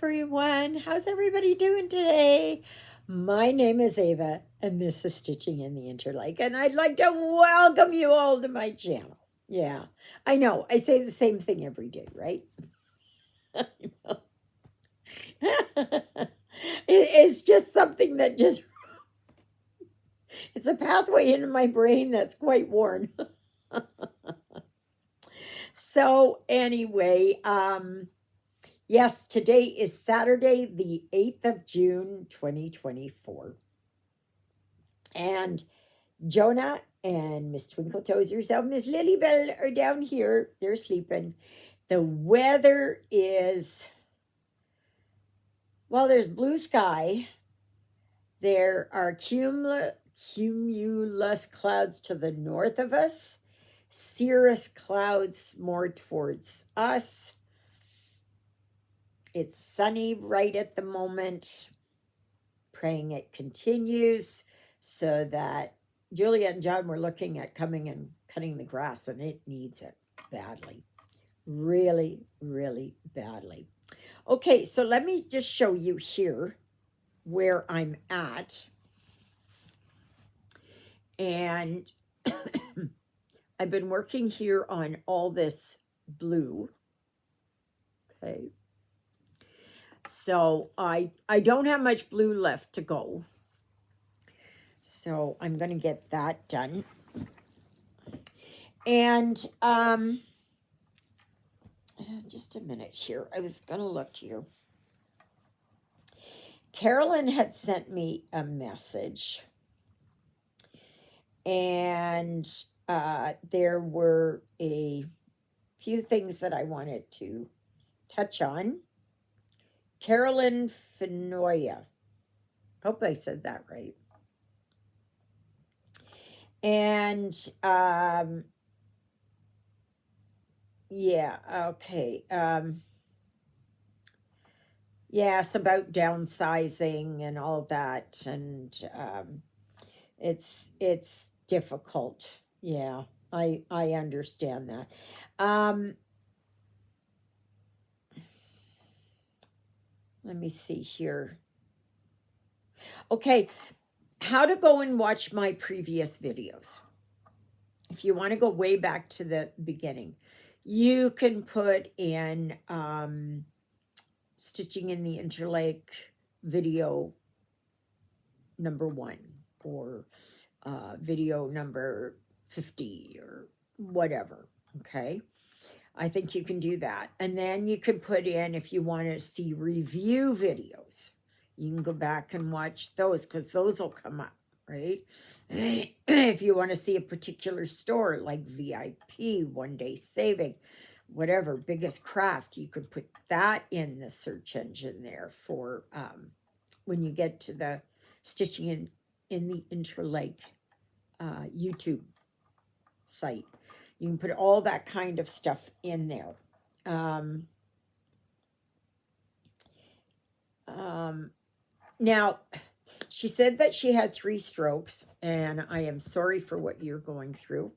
everyone. How's everybody doing today? My name is Ava, and this is Stitching in the Interlake, and I'd like to welcome you all to my channel. Yeah, I know. I say the same thing every day, right? It's just something that just, it's a pathway into my brain that's quite worn. So, anyway, yes, today is Saturday, the 8th of June, 2024. And Jonah and Miss Twinkle Toes herself, Miss Lilybell, are down here. They're sleeping. The weather is, well, there's blue sky. There are cumulus clouds to the north of us, cirrus clouds more towards us. It's sunny right at the moment. Praying it continues so that Juliet and John were looking at coming and cutting the grass, and it needs it badly. Really, really badly. Okay, so let me just show you here where I'm at. And I've been working here on all this blue. Okay. So I don't have much blue left to go. So I'm going to get that done. And just a minute here. I was going to look here. Carolyn had sent me a message. And there were a few things that I wanted to touch on. Carolyn Fenoya. Hope I said that right. And yeah, okay. Yes, about downsizing and all that, and it's difficult. Yeah, I understand that. Let me see here. Okay, how to go and watch my previous videos. If you want to go way back to the beginning, you can put in Stitching in the Interlake video number 1 or video number 50 or whatever. Okay. I think you can do that. And then you can put in, if you want to see review videos, you can go back and watch those because those will come up, right? If you want to see a particular store like VIP, One Day Saving, whatever, Biggest Craft, you can put that in the search engine there for when you get to the Stitching in the Interlake YouTube site. You can put all that kind of stuff in there. Now, she said that she had 3 strokes, and I am sorry for what you're going through.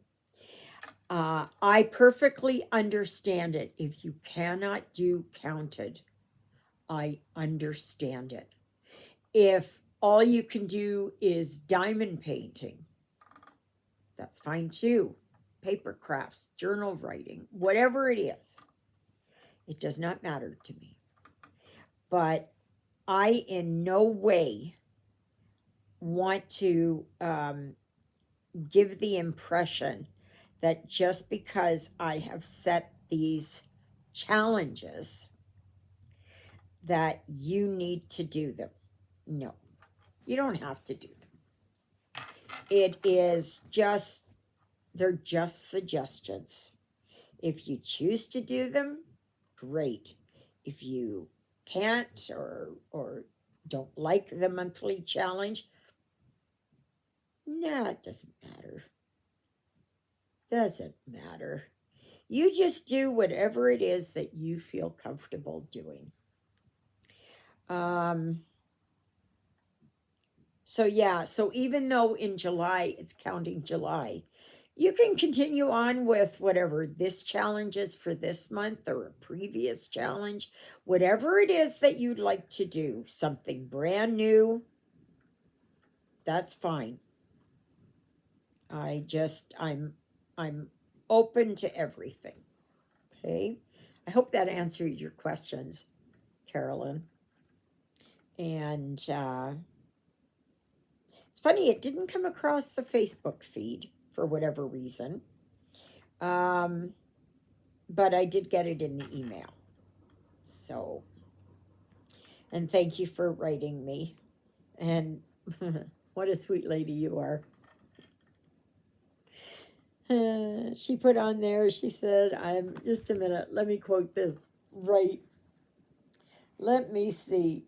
I perfectly understand it. If you cannot do counted, I understand it. If all you can do is diamond painting, that's fine too. Paper crafts, journal writing, whatever it is, it does not matter to me. But I in no way want to give the impression that just because I have set these challenges that you need to do them. No, you don't have to do them. It is just, they're just suggestions. If you choose to do them, great. If you can't or don't like the monthly challenge, nah, it doesn't matter. Doesn't matter. You just do whatever it is that you feel comfortable doing. So yeah, so even though in July, it's counting July, You can continue on with whatever this challenge is for this month or a previous challenge, whatever it is that you'd like to do, something brand new, that's fine. I'm open to everything. Okay. I hope that answered your questions, Carolyn. And it's funny, it didn't come across the Facebook feed for whatever reason. But I did get it in the email. So, and thank you for writing me. And what a sweet lady you are. She put on there, she said, just a minute, let me quote this right. Let me see.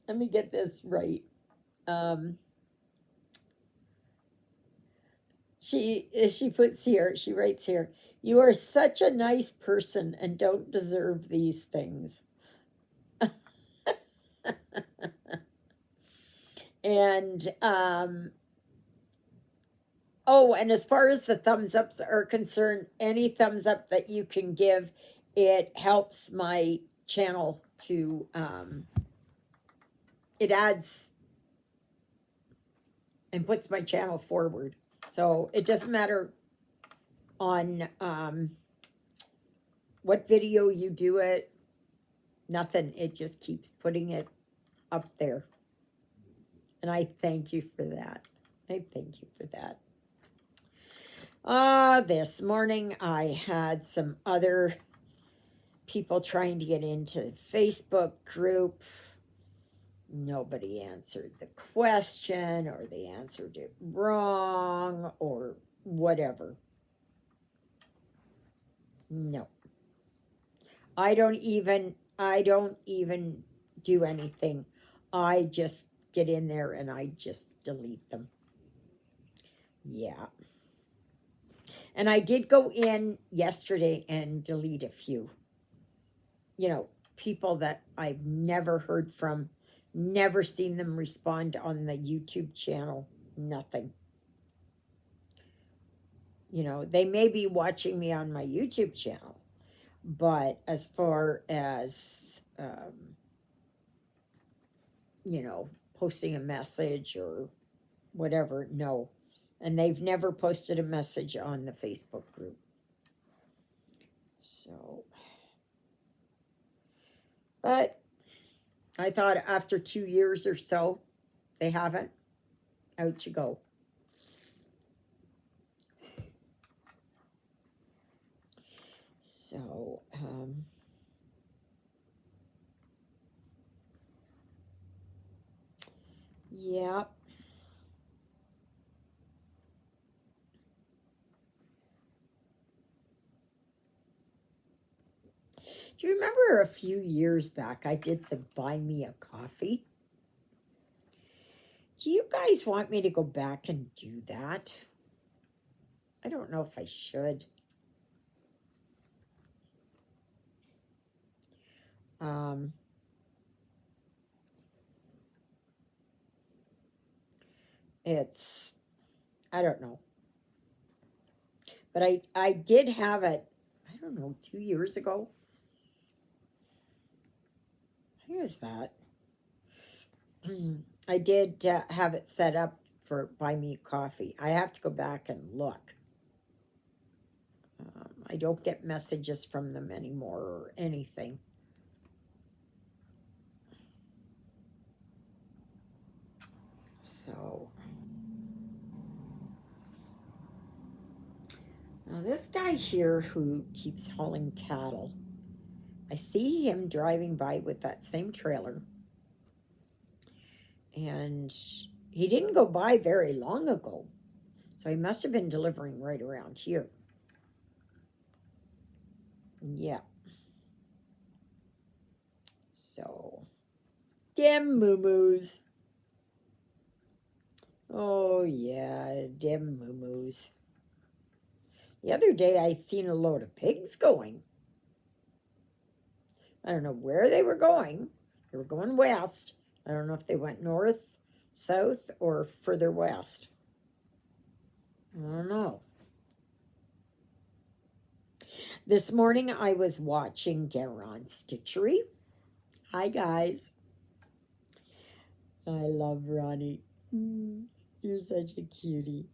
Let me get this right. She puts here, she writes here, you are such a nice person and don't deserve these things. And oh, and as far as the thumbs ups are concerned, any thumbs up that you can give, it helps my channel to it adds and puts my channel forward. So it doesn't matter on what video you do it, nothing. It just keeps putting it up there. And I thank you for that. I thank you for that. This morning I had some other people trying to get into the Facebook group. Nobody answered the question, or they answered it wrong, or whatever. No. I don't even do anything. I just get in there and I just delete them. Yeah. And I did go in yesterday and delete a few. You know, people that I've never heard from, never seen them respond on the YouTube channel, nothing. You know, they may be watching me on my YouTube channel, but as far as, you know, posting a message or whatever, no. And they've never posted a message on the Facebook group. So, but I thought after 2 years or so, they haven't. Out you go. So, yeah. Do you remember a few years back I did the Buy Me a Coffee? Do you guys want me to go back and do that? I don't know if I should. It's, I don't know. But I did have it, I don't know, 2 years ago. Who is that? I did have it set up for Buy Me Coffee. I have to go back and look. I don't get messages from them anymore or anything. So, now this guy here who keeps hauling cattle, I see him driving by with that same trailer. And he didn't go by very long ago. So he must have been delivering right around here. Yeah. So, dem moo-moos. Oh, yeah, dem moo-moos. The other day I seen a load of pigs going. I don't know where they were going. They were going west. I don't know if they went north, south, or further west. I don't know. This morning I was watching Garon Stitchery. Hi, guys. I love Ronnie. You're such a cutie.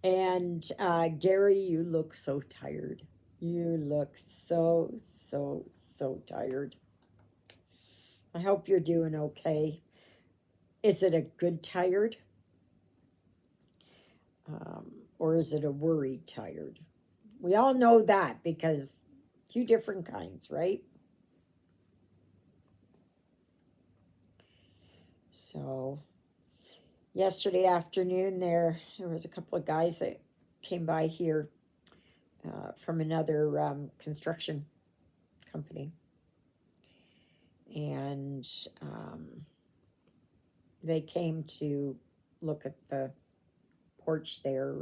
And Gary, you look so tired. You look so, so, so tired. I hope you're doing okay. Is it a good tired? Or is it a worried tired? We all know that because two different kinds, right? So yesterday afternoon there was a couple of guys that came by here from another construction company, and they came to look at the porch there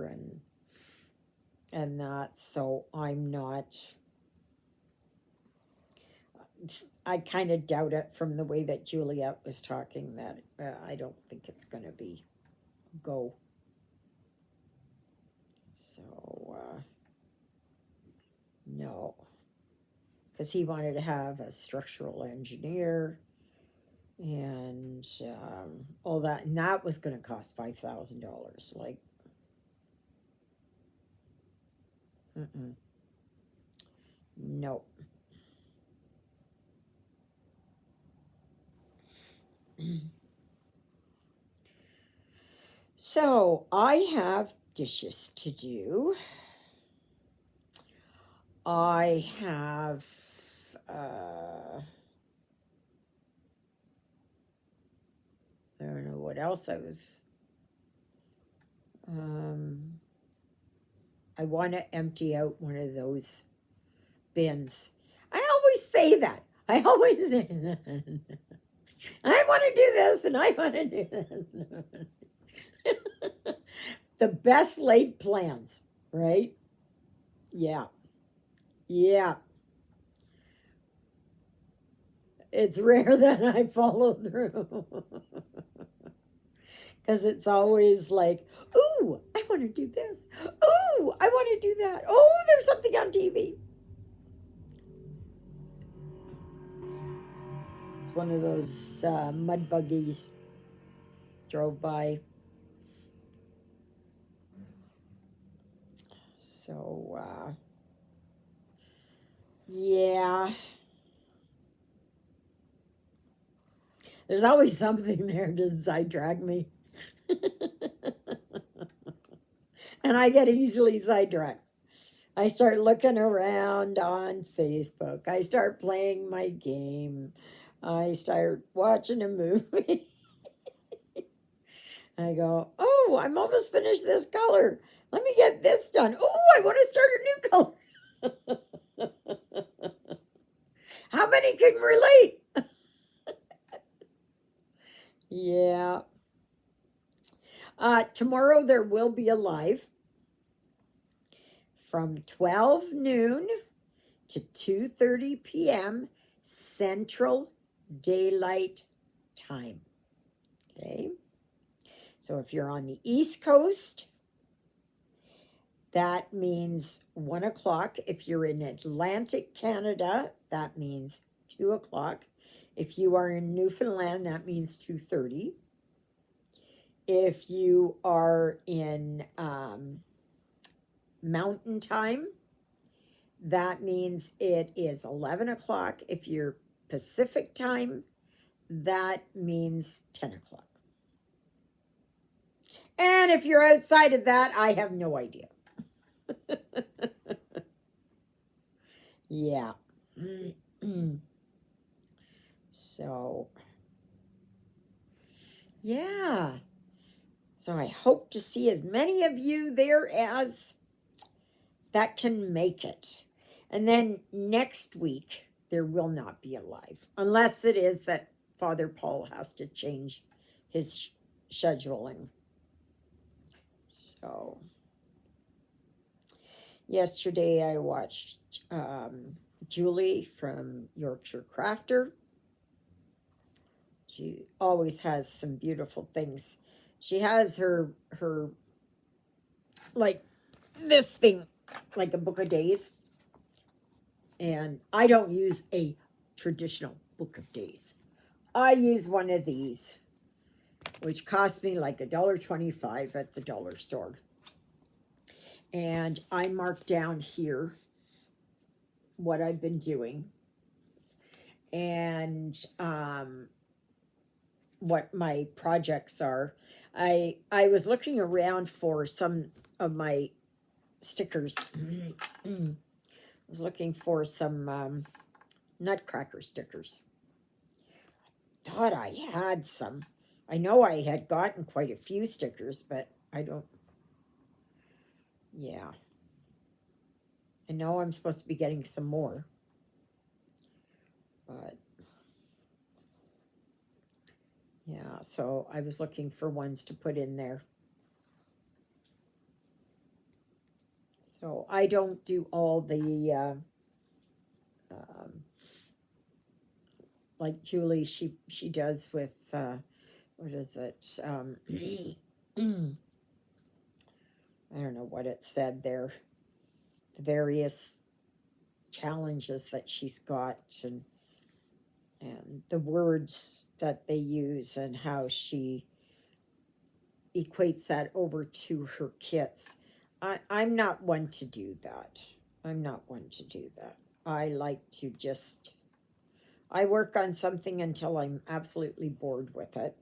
and that. So I kind of doubt it from the way that Juliet was talking that I don't think it's going to be go. So no, because he wanted to have a structural engineer and all that, and that was going to cost $5,000. Like, no. So I have dishes to do. I have I don't know what else I want to empty out one of those bins. I always say that. I always say that. I want to do this and I want to do this. The best laid plans, right? Yeah. Yeah. It's rare that I follow through. Because it's always like, ooh, I want to do this. Ooh, I want to do that. Oh, there's something on TV. It's one of those mud buggies drove by. So, yeah. There's always something there to sidetrack me. And I get easily sidetracked. I start looking around on Facebook. I start playing my game. I start watching a movie. I go, oh, I'm almost finished this color. Let me get this done. Oh, I want to start a new color. How many can relate? Yeah. Tomorrow there will be a live from 12 noon to 2:30 p.m. Central Daylight Time. Okay. So if you're on the East Coast, that means 1 o'clock. If you're in Atlantic Canada, that means 2 o'clock. If you are in Newfoundland, that means 2:30. If you are in Mountain Time, that means it is 11 o'clock. If you're Pacific Time, that means 10 o'clock. And if you're outside of that, I have no idea. Yeah. So, yeah. So I hope to see as many of you there as that can make it. And then next week, there will not be a live, unless it is that Father Paul has to change his scheduling. So, yesterday I watched Julie from Yorkshire Crafter. She always has some beautiful things. She has her like this thing like a book of days. And I don't use a traditional book of days. I use one of these, which cost me like $1.25 at the dollar store. And I marked down here what I've been doing and what my projects are. I was looking around for some of my stickers. I was looking for some nutcracker stickers. Thought I had some. I know I had gotten quite a few stickers, but I don't. Yeah. I know I'm supposed to be getting some more. But yeah, so I was looking for ones to put in there. So I don't do all the like Julie. She does with what is it? I don't know what it said there. The various challenges that she's got and the words that they use and how she equates that over to her kits. I'm not one to do that. I'm not one to do that. I like to just, I work on something until I'm absolutely bored with it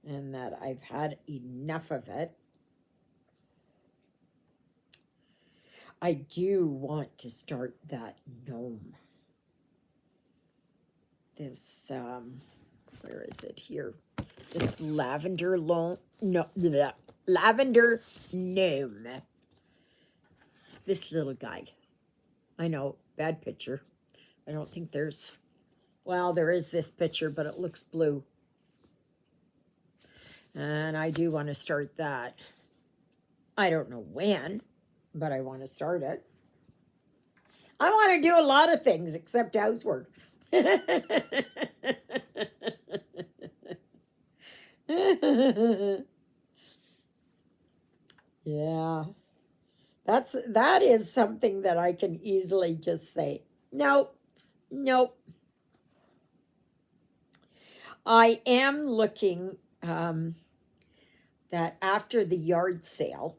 and that I've had enough of it. I do want to start that gnome. This, where is it here? This lavender lavender gnome. This little guy. I know, bad picture. I don't think there's, well, there is this picture, but it looks blue. And I do want to start that. I don't know when, but I want to start it. I want to do a lot of things except housework. Yeah. That is something that I can easily just say, nope, nope. I am looking that after the yard sale,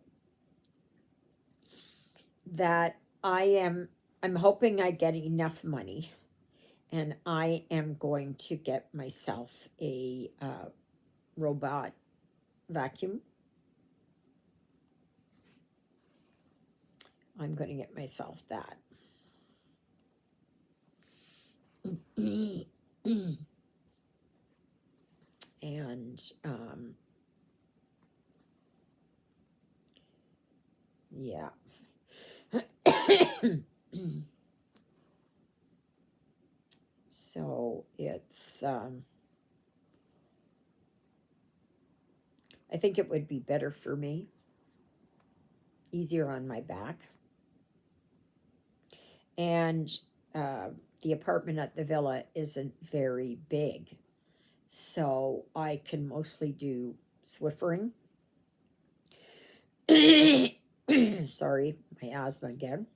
that I'm hoping I get enough money, and I am going to get myself a robot vacuum. I'm going to get myself that. And yeah. So it's I think it would be better for me, easier on my back. And the apartment at the villa isn't very big, so I can mostly do Swiffering. Sorry, my asthma again.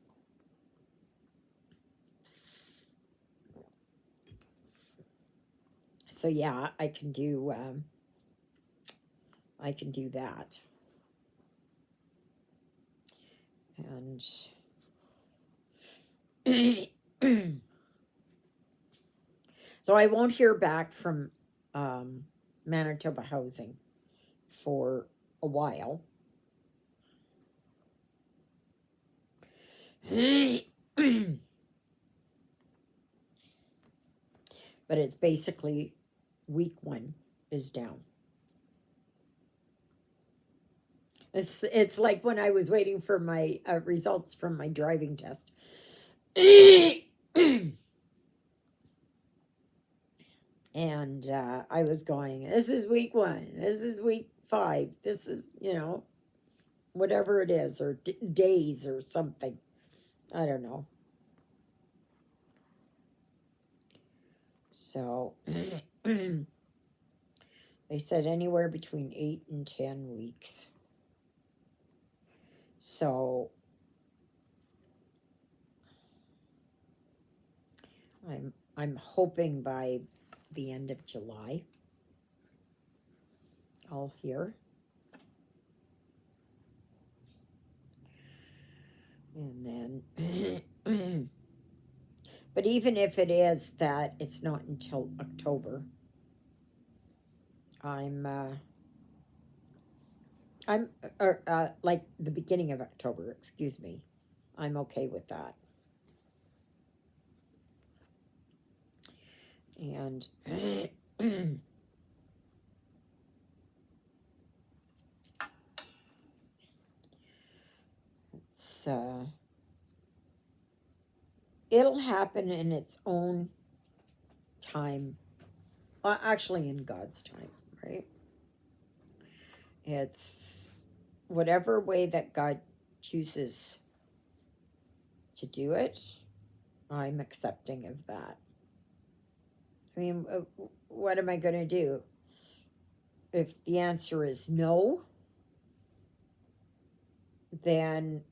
So yeah, I can do that. And so I won't hear back from Manitoba Housing for a while. But it's basically week 1 is down. It's like when I was waiting for my results from my driving test. And I was going, this is week 1, this is week 5, this is, whatever it is, or days or something. I don't know. So they said anywhere between 8 and 10 weeks. So I'm hoping by the end of July I'll hear. And then but even if it is that it's not until October, I'm I'm or like the beginning of October, excuse me. I'm okay with that. And it's it'll happen in its own time. Actually in God's time, right? It's whatever way that God chooses to do it, I'm accepting of that. I mean, what am I going to do? If the answer is no, then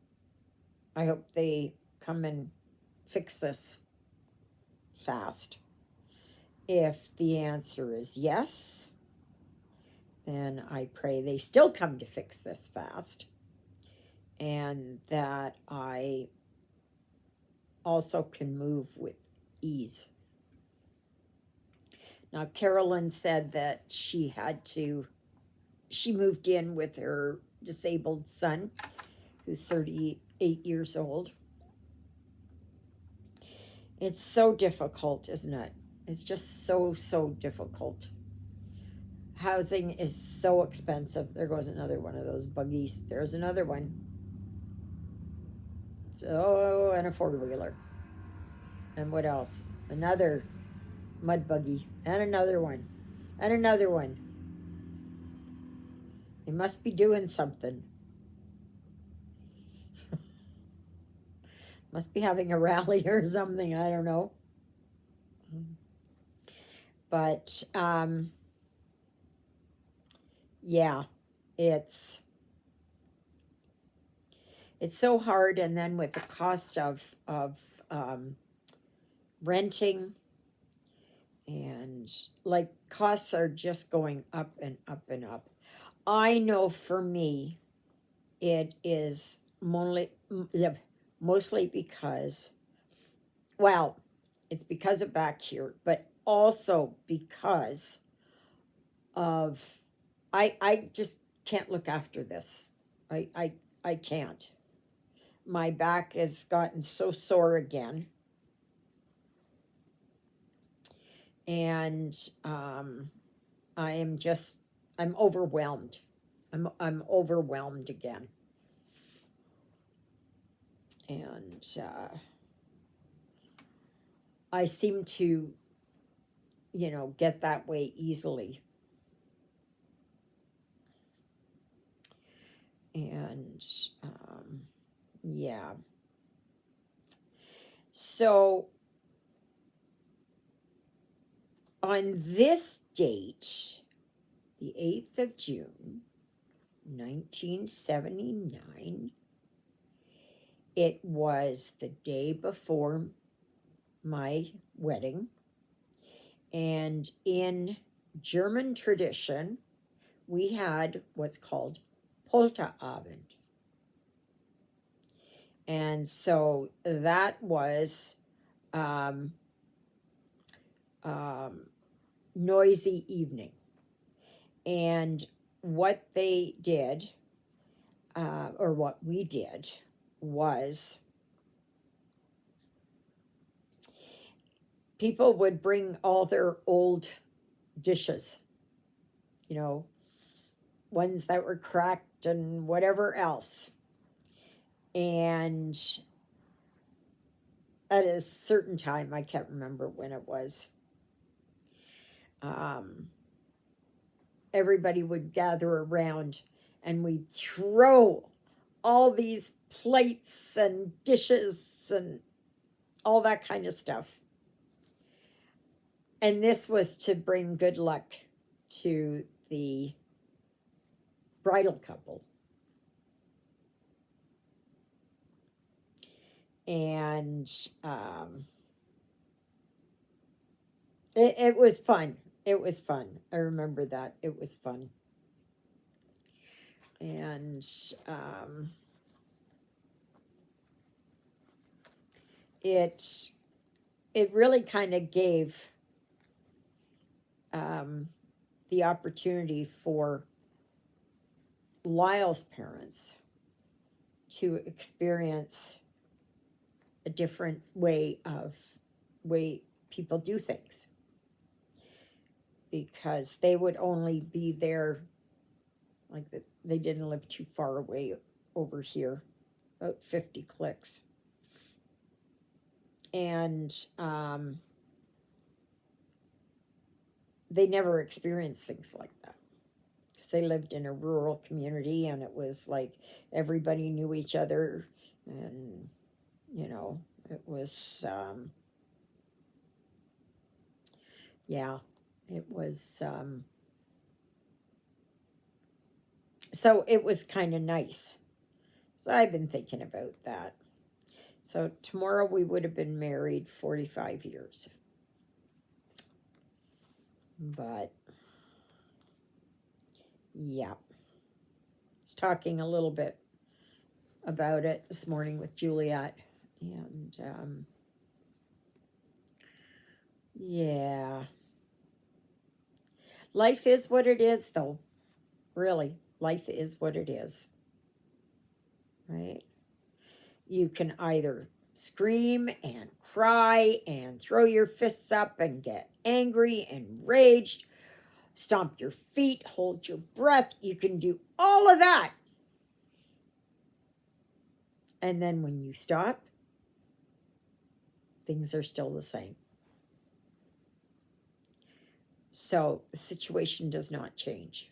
I hope they come and fix this fast. If the answer is yes, then I pray they still come to fix this fast, and that I also can move with ease. Now, Carolyn said that she moved in with her disabled son, who's 38 years old. It's so difficult, isn't it? It's just so difficult. Housing is so expensive. There goes another one of those buggies. There's another one. So, and a four-wheeler. And what else? Another mud buggy. And another one. And another one. They must be doing something. Must be having a rally or something. I don't know. But, yeah, it's so hard. And then with the cost of renting, and like costs are just going up and up and up. I know for me, it is mostly because, well, it's because of back here, but also because of I just can't look after this. I can't. My back has gotten so sore again. And I'm overwhelmed. I'm overwhelmed again. And I seem to, get that way easily. And yeah. So on this date, the 8th of June, 1979, it was the day before my wedding. And in German tradition, we had what's called Polterabend. And so that was noisy evening. And what they did, or what we did, was people would bring all their old dishes, ones that were cracked and whatever else. And at a certain time, I can't remember when it was, everybody would gather around and we'd throw all these plates and dishes and all that kind of stuff. And this was to bring good luck to the bridal couple. And It was fun. It was fun. I remember that. It was fun. And um, it it really kind of gave um, the opportunity for Lyle's parents to experience a different way people do things, because they would only be there, like they didn't live too far away over here, about 50 clicks. And they never experienced things like that, because they lived in a rural community, and it was like everybody knew each other. And you know, it was yeah, it was so it was kind of nice. So I've been thinking about that. So tomorrow we would have been married 45 years. But yeah, I was talking a little bit about it this morning with Juliet. And yeah, life is what it is, though. Really, life is what it is, right? You can either scream and cry and throw your fists up and get angry and raged, stomp your feet, hold your breath. You can do all of that. And then when you stop, things are still the same. So the situation does not change.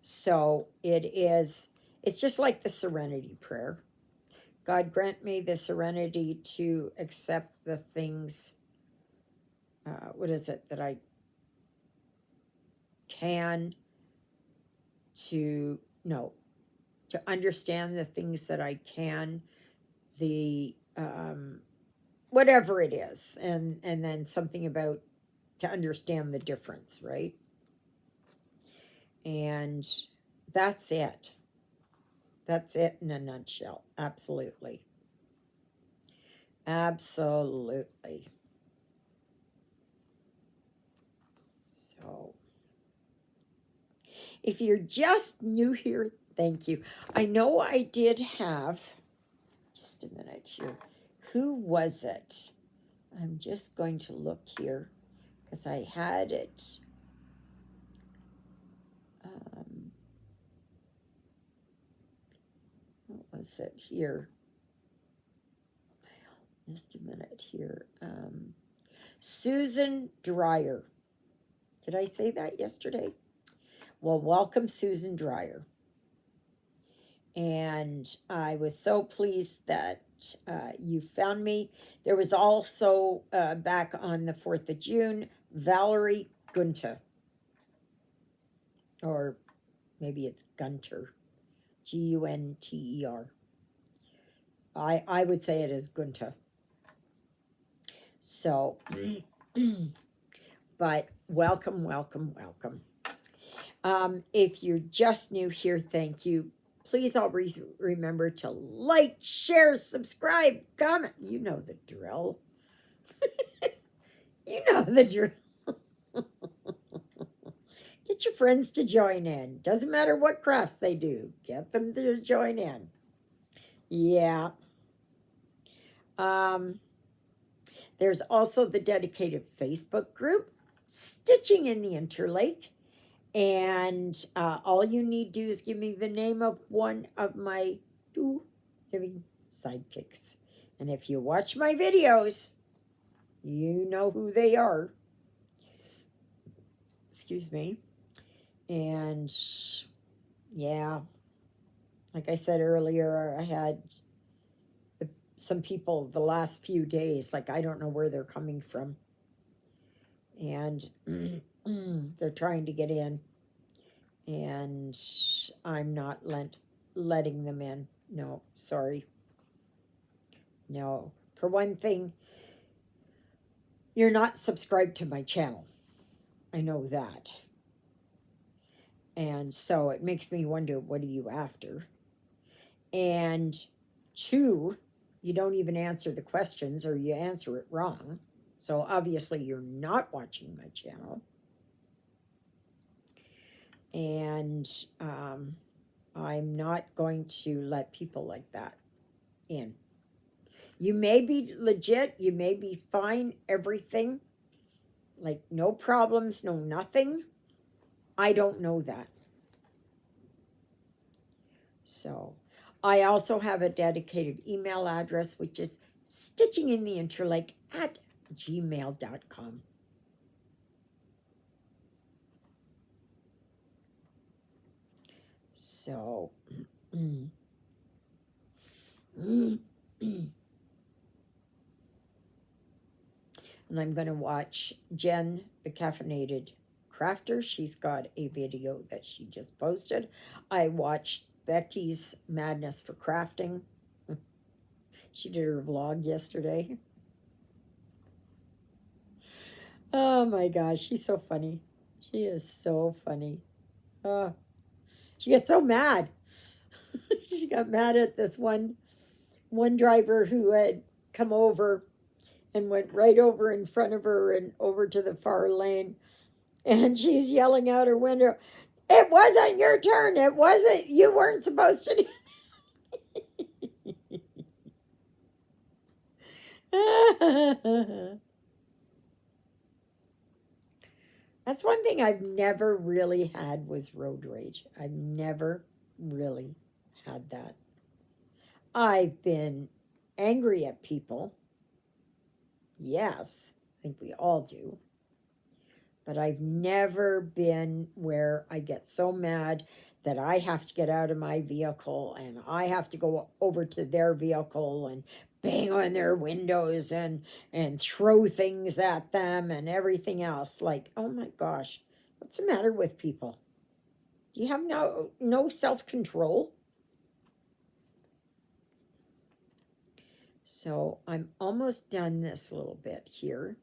So it's just like the serenity prayer. God grant me the serenity to accept the things, what is it, that I can, to, no, to understand the things that I can, the, whatever it is. And then something about to understand the difference, right? And that's it. That's it in a nutshell. Absolutely. Absolutely. So, if you're just new here, thank you. I know I did have, just a minute here. Who was it? I'm just going to look here because I had it. What was it here? Just a minute here. Susan Dreyer. Did I say that yesterday? Well, welcome, Susan Dreyer. And I was so pleased that you found me. There was also back on the 4th of June, Valerie Gunter. Or maybe it's Gunter. Gunter. I would say it is Gunter. So, but welcome, welcome, welcome. If you're just new here, thank you. Please always remember to like, share, subscribe, comment. You know the drill. You know the drill. Get your friends to join in. Doesn't matter what crafts they do. Get them to join in. Yeah. There's also the dedicated Facebook group, Stitching in the Interlake. And all you need to do is give me the name of one of my 2 living sidekicks. And if you watch my videos, you know who they are. Excuse me. And yeah, like I said earlier, I had some people the last few days, like I don't know where they're coming from. And they're trying to get in. And I'm not letting them in. No, sorry. No. For one thing, You're not subscribed to my channel. I know that. And so it makes me wonder, what are you after? And two, you don't even answer the questions, or you answer it wrong. So obviously you're not watching my channel. And I'm not going to let people like that in. You may be legit, you may be fine, everything, like no problems, no nothing. I don't know that. So I also have a dedicated email address, which is stitchingintheinterlake@gmail.com. So, and I'm going to watch Jen, the caffeinated crafter. She's got a video that she just posted. I watched Becky's Madness for Crafting. She did her vlog yesterday. Oh my gosh, she's so funny. She is so funny. She gets so mad. She got mad at this one driver who had come over and went right over in front of her and over to the far lane. And she's yelling out her window, "It wasn't your turn. It wasn't. You weren't supposed to do." That's one thing I've never really had, was road rage. I've never really had that. I've been angry at people. Yes, I think we all do. But I've never been where I get so mad that I have to get out of my vehicle and I have to go over to their vehicle and bang on their windows and throw things at them and everything else. Like, oh my gosh, what's the matter with people? Do you have no self-control? So I'm almost done this little bit here.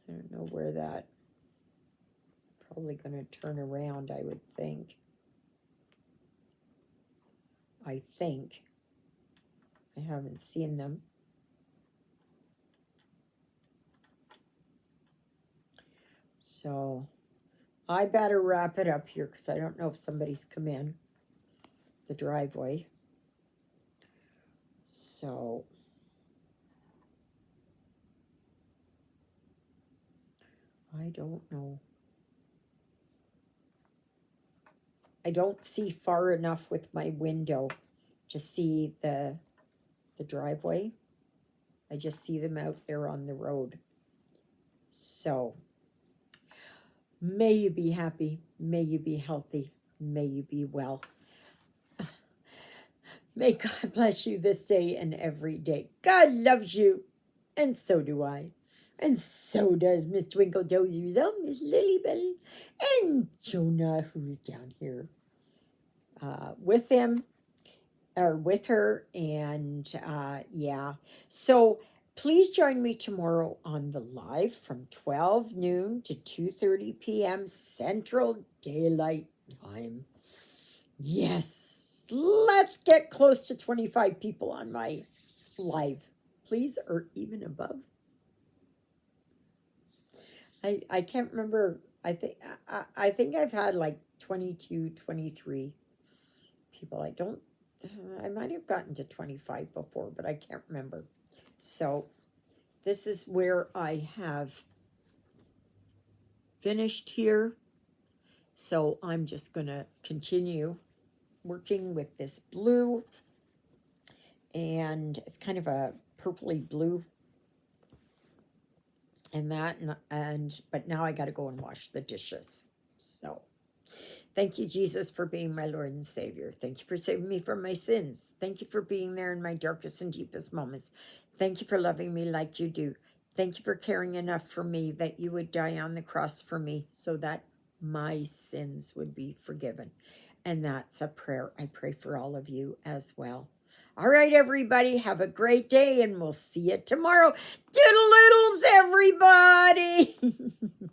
I don't know where that, probably going to turn around, I would think. I haven't seen them. So I better wrap it up here because I don't know if somebody's come in the driveway. So I don't know. I don't see far enough with my window to see the driveway. I just see them out there on the road. So may you be happy, may you be healthy, may you be well. May God bless you this day and every day. God loves you, and so do I. And so does Miss Twinkle Toesies, Miss Lilybell, and Jonah, who's down here with him, or with her. And yeah. So please join me tomorrow on the live from 12 noon to 2:30 p.m. Central Daylight Time. Yes, let's get close to 25 people on my live, please, or even above. I can't remember. I think I've had like 22, 23 people. I might have gotten to 25 before, but I can't remember. So this is where I have finished here. So I'm just going to continue working with this blue, and it's kind of a purpley blue, and that, but now I got to go and wash the dishes. So thank you, Jesus, for being my Lord and Savior. Thank you for saving me from my sins. Thank you for being there in my darkest and deepest moments. Thank you for loving me like you do. Thank you for caring enough for me that you would die on the cross for me so that my sins would be forgiven. And that's a prayer I pray for all of you as well. All right, everybody, have a great day, and we'll see you tomorrow. Doodle-oodles, everybody.